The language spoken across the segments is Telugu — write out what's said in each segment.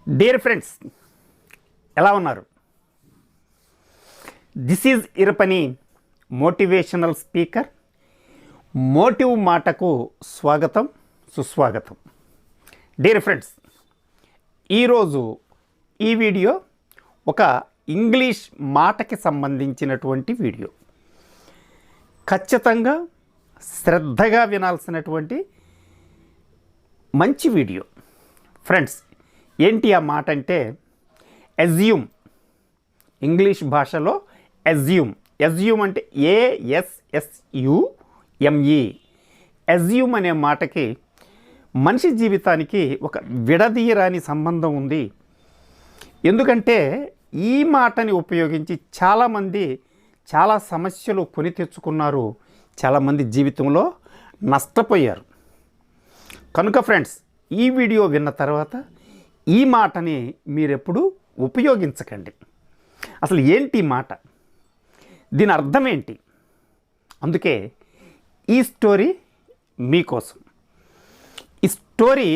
డియర్ ఫ్రెండ్స్, ఎలా ఉన్నారు? This is Irapani motivational speaker. Motive మాటకు స్వాగతం, సుస్వాగతం. డియర్ ఫ్రెండ్స్, ఈరోజు ఈ వీడియో ఒక ఇంగ్లీష్ మాటకి సంబంధించినటువంటి వీడియో. ఖచ్చితంగా శ్రద్ధగా వినాల్సినటువంటి మంచి వీడియో. ఫ్రెండ్స్, ఏంటి ఆ మాట అంటే అజ్యూమ్. ఇంగ్లీష్ భాషలో అజ్యూమ్. అజ్యూమ్ అంటే ASSUME. అజ్యూమ్ అనే మాటకి మనిషి జీవితానికి ఒక విడదీయరాని సంబంధం ఉంది. ఎందుకంటే ఈ మాటని ఉపయోగించి చాలామంది చాలా సమస్యలు కొని తెచ్చుకున్నారు, చాలామంది జీవితంలో నష్టపోయారు. కనుక ఫ్రెండ్స్, ఈ వీడియో విన్న తర్వాత ఈ మాటని మీరెప్పుడు ఉపయోగించకండి. అసలు ఏంటి మాట, దీని అర్థం ఏంటి? అందుకే ఈ స్టోరీ మీకోసం. ఈ స్టోరీ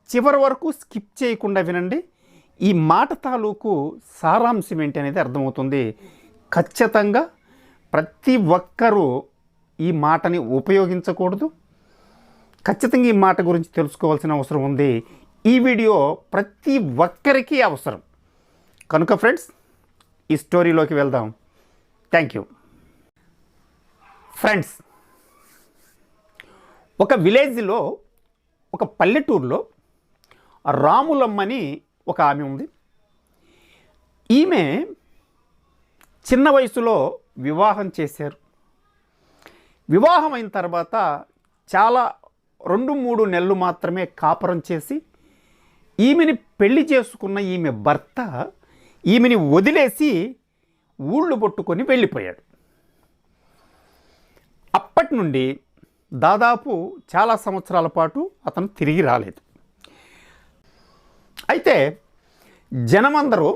చివరి వరకు స్కిప్ చేయకుండా వినండి. ఈ మాట తాలూకు సారాంశం ఏంటి అనేది అర్థమవుతుంది. ఖచ్చితంగా ప్రతి ఒక్కరూ ఈ మాటని ఉపయోగించకూడదు. ఖచ్చితంగా ఈ మాట గురించి తెలుసుకోవాల్సిన అవసరం ఉంది. ఈ వీడియో ప్రతి ఒక్కరికి అవసరం. కనుక ఫ్రెండ్స్, ఈ స్టోరీలోకి వెళ్దాం. Thank you. ఫ్రెండ్స్, ఒక విలేజ్లో, ఒక పల్లెటూరులో రాములమ్మని ఒక ఆమె ఉంది. ఈమె చిన్న వయసులో వివాహం చేశారు. వివాహం అయిన తర్వాత చాలా 2-3 నెలలు మాత్రమే కాపురం చేసి ఈమెని పెళ్లి చేసుకున్న ఈమె భర్త ఈమెని వదిలేసి ఊళ్ళు పట్టుకొని వెళ్ళిపోయాడు. అప్పటి నుండి దాదాపు చాలా సంవత్సరాల పాటు అతను తిరిగి రాలేదు. అయితే జనమందరూ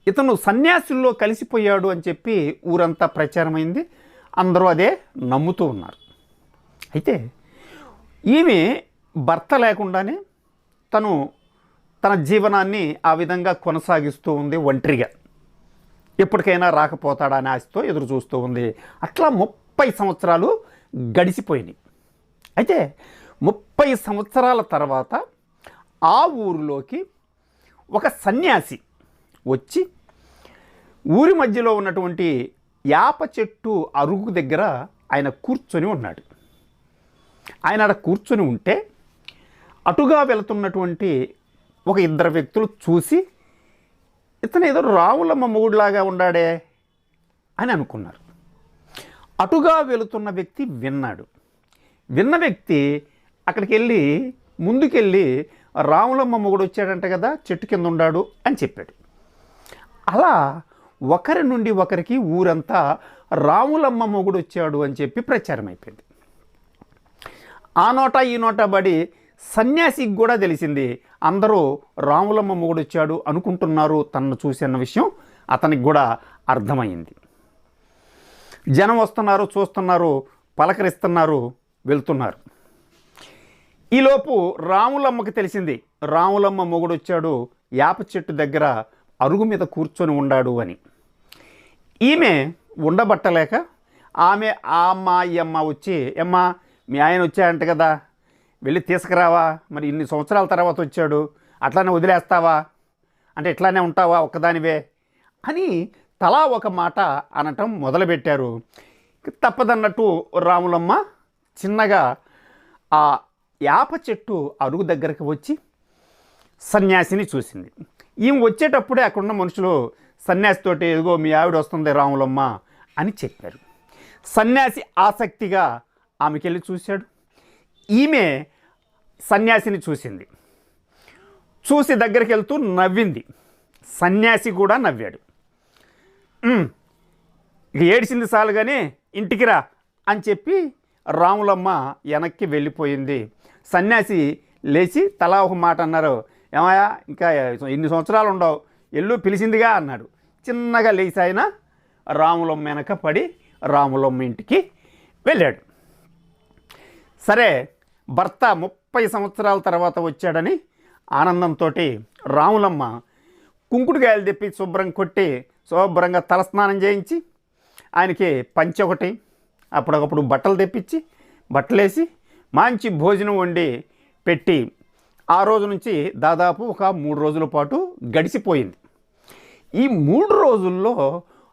ఇతను సన్యాసుల్లో కలిసిపోయాడు అని చెప్పి ఊరంతా ప్రచారమైంది. అందరూ అదే నమ్ముతూ ఉన్నారు. అయితే ఈమె భర్త లేకుండానే తన జీవనాన్ని ఆ విధంగా కొనసాగిస్తూ ఉంది ఒంటరిగా. ఎప్పటికైనా రాకపోతాడా అని ఆశతో ఎదురు చూస్తూ ఉంది. అట్లా 30 సంవత్సరాలు గడిచిపోయినాయి. అయితే 30 సంవత్సరాల తర్వాత ఆ ఊరిలోకి ఒక సన్యాసి వచ్చి ఊరి మధ్యలో ఉన్నటువంటి యాప చెట్టు అరుగు దగ్గర ఆయన కూర్చొని ఉన్నాడు. ఆయన అక్కడ కూర్చొని ఉంటే అటుగా వెళుతున్నటువంటి ఒక 2 వ్యక్తులు చూసి ఇతను ఏదో రాములమ్మ మొగుడులాగా ఉన్నాడే అని అనుకున్నారు. అటుగా వెళుతున్న వ్యక్తి విన్నాడు. విన్న వ్యక్తి అక్కడికి వెళ్ళి ముందుకెళ్ళి రాములమ్మ మొగుడు వచ్చాడంట కదా, చెట్టు కింద ఉన్నాడు అని చెప్పాడు. అలా ఒకరి నుండి ఒకరికి ఊరంతా రాములమ్మ మొగుడు వచ్చాడు అని చెప్పి ప్రచారం అయిపోయింది. ఆ నోట ఈ నోట పడి సన్యాసికి కూడా తెలిసింది. అందరూ రాములమ్మ మొగుడు వచ్చాడు అనుకుంటున్నారు తనను చూసి అన్న విషయం అతనికి కూడా అర్థమైంది. జనం వస్తున్నారు, చూస్తున్నారు, పలకరిస్తున్నారు, వెళ్తున్నారు. ఈలోపు రాములమ్మకి తెలిసింది రాములమ్మ మొగుడు వచ్చాడు, యాప చెట్టు దగ్గర అరుగు మీద కూర్చొని ఉన్నాడు అని. ఈమె ఉండబట్టలేక ఆమె మా అమ్మ వచ్చి, అమ్మ మీ ఆయన వచ్చాయంట కదా, వెళ్ళి తీసుకురావా, మరి ఇన్ని సంవత్సరాల తర్వాత వచ్చాడు, అట్లానే వదిలేస్తావా అంటే ఇట్లానే ఉంటావా ఒక్కదానివే అని తలా ఒక మాట అనటం మొదలుపెట్టారు. తప్పదన్నట్టు రాములమ్మ చిన్నగా ఆ యాప చెట్టు అరుగు దగ్గరికి వచ్చి సన్యాసిని చూసింది. ఈమె వచ్చేటప్పుడే అక్కడున్న మనుషులు సన్యాసితోటి ఎదుగో మీ ఆవిడ వస్తుంది రాములమ్మ అని చెప్పారు. సన్యాసి ఆసక్తిగా ఆమెకెళ్ళి చూశాడు. ఈమె సన్యాసిని చూసింది. చూసి దగ్గరికి వెళ్తూ నవ్వింది. సన్యాసి కూడా నవ్వాడు. ఇక ఏడిసింది చాలు కానీ ఇంటికి రా అని చెప్పి రాములమ్మ వెనక్కి వెళ్ళిపోయింది. సన్యాసి లేచి తలా ఒక మాట అన్నారు. ఏమయ్యా, ఇంకా ఇన్ని సంవత్సరాలు ఉండవు, ఎల్లు పిలిచిందిగా అన్నాడు. చిన్నగా లేచి ఆయన రాములమ్మ వెనక పడి రాములమ్మ ఇంటికి వెళ్ళాడు. సరే, భర్త 30 సంవత్సరాల తర్వాత వచ్చాడని ఆనందంతో రాములమ్మ కుంకుడుకాయలు తెప్పి శుభ్రం కొట్టి శుభ్రంగా తలస్నానం చేయించి ఆయనకి పంచె ఒకటి అప్పుడప్పుడు బట్టలు తెప్పించి బట్టలేసి మంచి భోజనం వండి పెట్టి ఆ రోజు నుంచి దాదాపు ఒక 3 రోజుల పాటు గడిచిపోయింది. ఈ 3 రోజుల్లో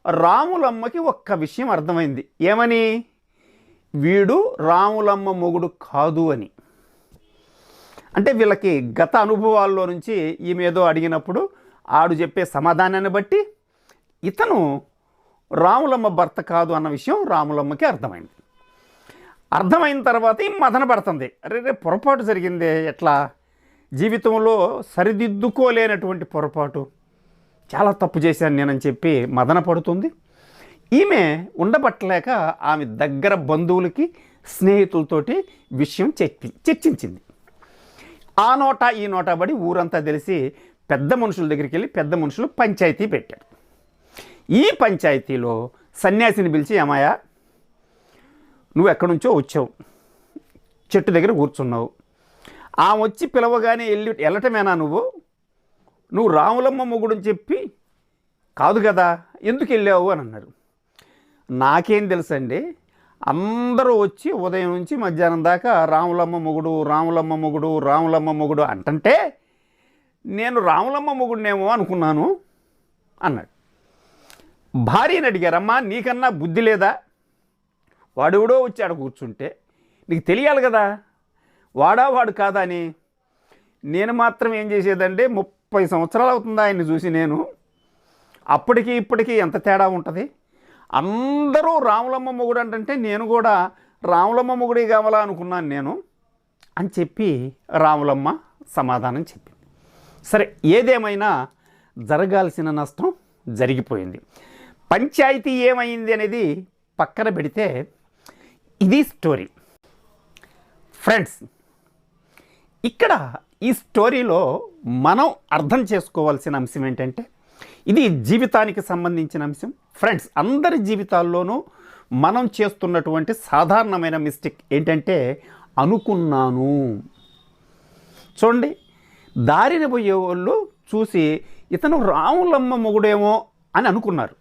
రాములమ్మకి ఒక్క విషయం అర్థమైంది. ఏమని? వీడు రాములమ్మ మొగుడు కాదు అని. అంటే వీళ్ళకి గత అనుభవాల్లో నుంచి ఈమె ఏదో అడిగినప్పుడు ఆడు చెప్పే సమాధానాన్ని బట్టి ఇతను రాములమ్మ భర్త కాదు అన్న విషయం రాములమ్మకి అర్థమైంది. అర్థమైన తర్వాత ఈ మదన పడుతుంది. అరే పొరపాటు జరిగిందే, ఎట్లా జీవితంలో సరిదిద్దుకోలేనటువంటి పొరపాటు, చాలా తప్పు చేశాను నేనని చెప్పి మదన పడుతుంది. ఈమె ఉండబట్టలేక ఆమె దగ్గర బంధువులకి స్నేహితులతోటి విషయం చర్చించింది. ఆ నోట ఈ నోట పడి ఊరంతా తెలిసి పెద్ద మనుషుల దగ్గరికి వెళ్ళి పెద్ద మనుషులు పంచాయతీ పెట్టారు. ఈ పంచాయతీలో సన్యాసిని పిలిచి, ఏమాయా నువ్వు ఎక్కడి నుంచో వచ్చావు, చెట్టు దగ్గర కూర్చున్నావు, ఆమె వచ్చి పిలవగానే వెళ్ళటమేనా నువ్వు రాములమ్మ మొగుడని చెప్పి కాదు కదా, ఎందుకు వెళ్ళావు అని అన్నారు. నాకేం తెలుసండి, అందరూ వచ్చి ఉదయం నుంచి మధ్యాహ్నం దాకా రాములమ్మ మొగుడు రాములమ్మ మొగుడు రాములమ్మ మొగుడు అంటుంటే నేను రాములమ్మ మొగుడినేమో అనుకున్నాను అన్నాడు. భార్యని అడిగారమ్మా, నీకన్నా బుద్ధి లేదా? వాడెవడో వచ్చి ఆడ కూర్చుంటే నీకు తెలియాలి కదా వాడు కాదా అని. నేను మాత్రం ఏం చేసేదంటే 30 సంవత్సరాలు అవుతుందా ఆయన్ని చూసి నేను, అప్పటికి ఇప్పటికీ ఎంత తేడా ఉంటుంది. అందరూ రాములమ్మ మొగుడు అంటే నేను కూడా రాములమ్మ మొగుడే కావాలా అనుకున్నాను నేను అని చెప్పి రాములమ్మ సమాధానం చెప్పింది. సరే, ఏదేమైనా జరగాల్సిన నష్టం జరిగిపోయింది. పంచాయతీ ఏమైంది అనేది పక్కన పెడితే ఇది స్టోరీ. ఫ్రెండ్స్, ఇక్కడ ఈ స్టోరీలో మనం అర్థం చేసుకోవాల్సిన అంశం ఏంటంటే ఇది జీవితానికి సంబంధించిన అంశం. ఫ్రెండ్స్, అందరి జీవితాల్లోనూ మనం చేస్తున్నటువంటి సాధారణమైన మిస్టేక్ ఏంటంటే అనుకున్నాను. చూడండి, దారిన పోయే వాళ్ళు చూసి ఇతను రాములమ్మ మొగుడేమో అని అనుకున్నారు.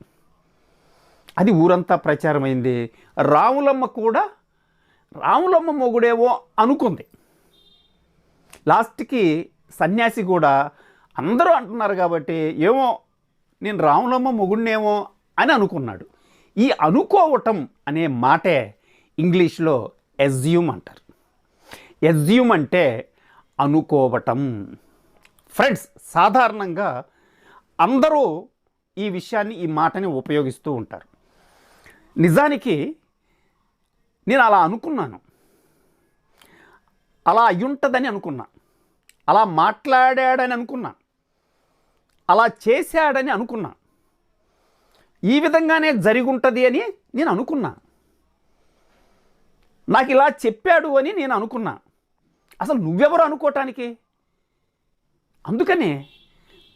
అది ఊరంతా ప్రచారమైంది. రాములమ్మ కూడా రాములమ్మ మొగుడేమో అనుకుంది. లాస్ట్కి సన్యాసి కూడా అందరూ అంటున్నారు కాబట్టి ఏమో నేను రాములమ్మ మొగుడినేమో అని అనుకున్నాడు. ఈ అనుకోవటం అనే మాటే ఇంగ్లీష్లో ఎజ్యూమ్ అంటారు. ఎజ్యూమ్ అంటే అనుకోవటం. ఫ్రెండ్స్, సాధారణంగా అందరూ ఈ విషయాన్ని ఈ మాటని ఉపయోగిస్తూ ఉంటారు. నిజానికి నేను అలా అనుకున్నాను, అలా అయ్యుంటుందని అనుకున్నా, అలా మాట్లాడాడని అనుకున్నా, అలా చేశాడని అనుకున్నా, ఈ విధంగానే జరిగి ఉంటుంది అని నేను అనుకున్నా, నాకు ఇలా చెప్పాడు అని నేను అనుకున్నా. అసలు నువ్వెవరు అనుకోవటానికి? అందుకనే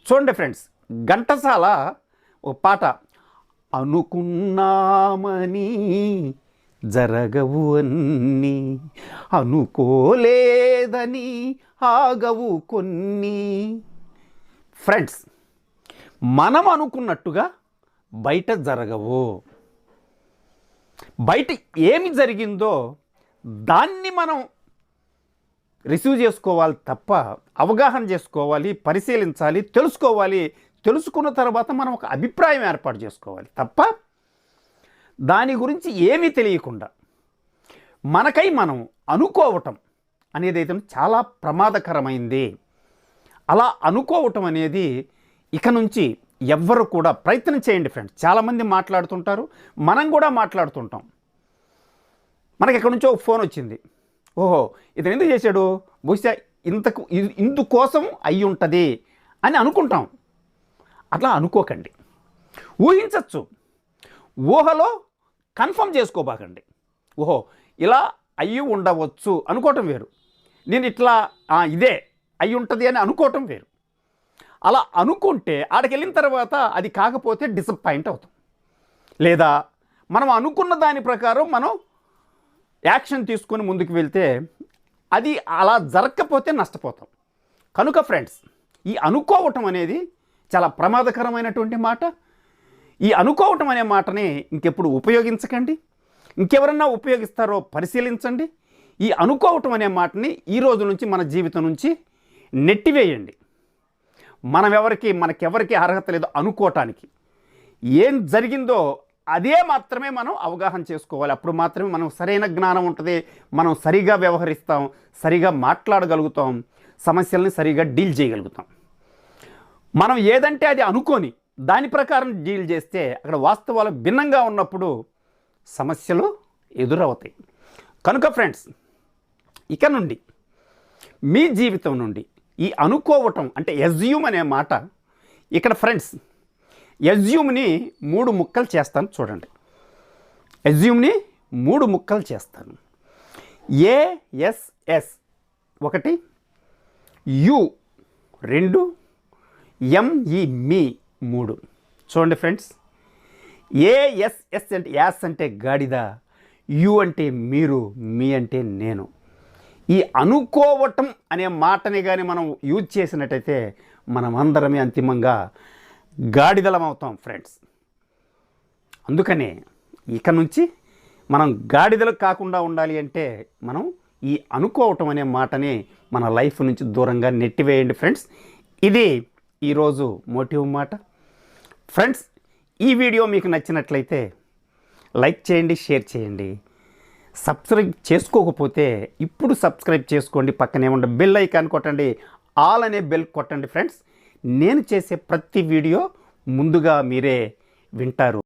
చూడండి ఫ్రెండ్స్, ఘంటసాల ఒక పాట, అనుకున్నామని జరగవు అన్నీ, అనుకోలేదని ఆగవు కొన్ని. ఫ్రెండ్స్, మనం అనుకున్నట్టుగా బయట జరగవు. బయట ఏమి జరిగిందో దాన్ని మనం రిసీవ్ చేసుకోవాలి తప్ప అవగాహన చేసుకోవాలి, పరిశీలించాలి, తెలుసుకోవాలి. తెలుసుకున్న తర్వాత మనం ఒక అభిప్రాయం ఏర్పాటు చేసుకోవాలి తప్ప దాని గురించి ఏమీ తెలియకుండా మనకై మనం అనుకోవటం అనేది అయితే చాలా ప్రమాదకరమైంది. అలా అనుకోవటం అనేది ఇక నుంచి ఎవ్వరు కూడా ప్రయత్నం చేయండి ఫ్రెండ్స్. చాలామంది మాట్లాడుతుంటారు, మనం కూడా మాట్లాడుతుంటాం. మనకి ఎక్కడి నుంచో ఫోన్ వచ్చింది, ఓహో ఇతను ఎందుకు చేశాడు, బహుశా ఇందుకోసం అయి ఉంటుంది అని అనుకుంటాం. అట్లా అనుకోకండి. ఊహించవచ్చు, ఊహలో కన్ఫర్మ్ చేసుకోబాకండి. ఓహో ఇలా అయ్యి ఉండవచ్చు అనుకోవటం వేరు, నేను ఇట్లా ఇదే అయి ఉంటుంది అని అనుకోవటం వేరు. అలా అనుకుంటే ఆడికి వెళ్ళిన తర్వాత అది కాకపోతే డిసప్పాయింట్ అవుతాం. లేదా మనం అనుకున్న దాని ప్రకారం మనం యాక్షన్ తీసుకొని ముందుకు వెళ్తే అది అలా జరగకపోతే నష్టపోతాం. కనుక ఫ్రెండ్స్, ఈ అనుకోవటం అనేది చాలా ప్రమాదకరమైనటువంటి మాట. ఈ అనుకోవటం అనే మాటని ఇంకెప్పుడు ఉపయోగించకండి. ఇంకెవరన్నా ఉపయోగిస్తారో పరిశీలించండి. ఈ అనుకోవటం అనే మాటని ఈ రోజు నుంచి మన జీవితం నుంచి నెట్టివేయండి. మనకెవరికి అర్హత లేదు అనుకోవటానికి. ఏం జరిగిందో అదే మాత్రమే మనం అవగాహన చేసుకోవాలి. అప్పుడు మాత్రమే మనం సరైన జ్ఞానం ఉంటుంది. మనం సరిగా వ్యవహరిస్తాం, సరిగా మాట్లాడగలుగుతాం, సమస్యల్ని సరిగా డీల్ చేయగలుగుతాం. మనం ఏదంటే అది అనుకొని దాని ప్రకారం డీల్ చేస్తే అక్కడ వాస్తవాలు భిన్నంగా ఉన్నప్పుడు సమస్యలు ఎదురవుతాయి. కనుక ఫ్రెండ్స్, ఇక నుండి మీ జీవితం నుండి ఈ అనుకోవటం అంటే ఎజ్యూమ్ అనే మాట ఇక్కడ ఫ్రెండ్స్, ఎజ్యూమ్ని 3 ముక్కలు చేస్తాను చూడండి. ఎజ్యూమ్ని 3 ముక్కలు చేస్తాను. ఏఎస్ఎస్ 1, యు 2, ఎంఈ మీ 3. చూడండి ఫ్రెండ్స్, ఏఎస్ఎస్ అంటే యాస్ అంటే గాడిద, యు అంటే మీరు, మీ అంటే నేను. ఈ అనుకోవటం అనే మాటని కానీ మనం యూజ్ చేసినట్టయితే మనమందరమే అంతిమంగా గాడిదలం అవుతాం ఫ్రెండ్స్. అందుకనే ఇక నుంచి మనం గాడిదలు కాకుండా ఉండాలి అంటే మనం ఈ అనుకోవటం అనే మాటని మన లైఫ్ నుంచి దూరంగా నెట్టివేయండి ఫ్రెండ్స్. ఇది ఈరోజు మోటివ్ మాట ఫ్రెండ్స్. ఈ వీడియో మీకు నచ్చినట్లయితే లైక్ చేయండి, షేర్ చేయండి. సబ్స్క్రైబ్ చేసుకోకపోతే ఇప్పుడు సబ్స్క్రైబ్ చేసుకోండి. పక్కనే ఉండే బెల్ ఐకాన్ కొట్టండి, ఆల్ అనే బెల్ కొట్టండి ఫ్రెండ్స్. నేను చేసే ప్రతి వీడియో ముందుగా మీరే వింటారు.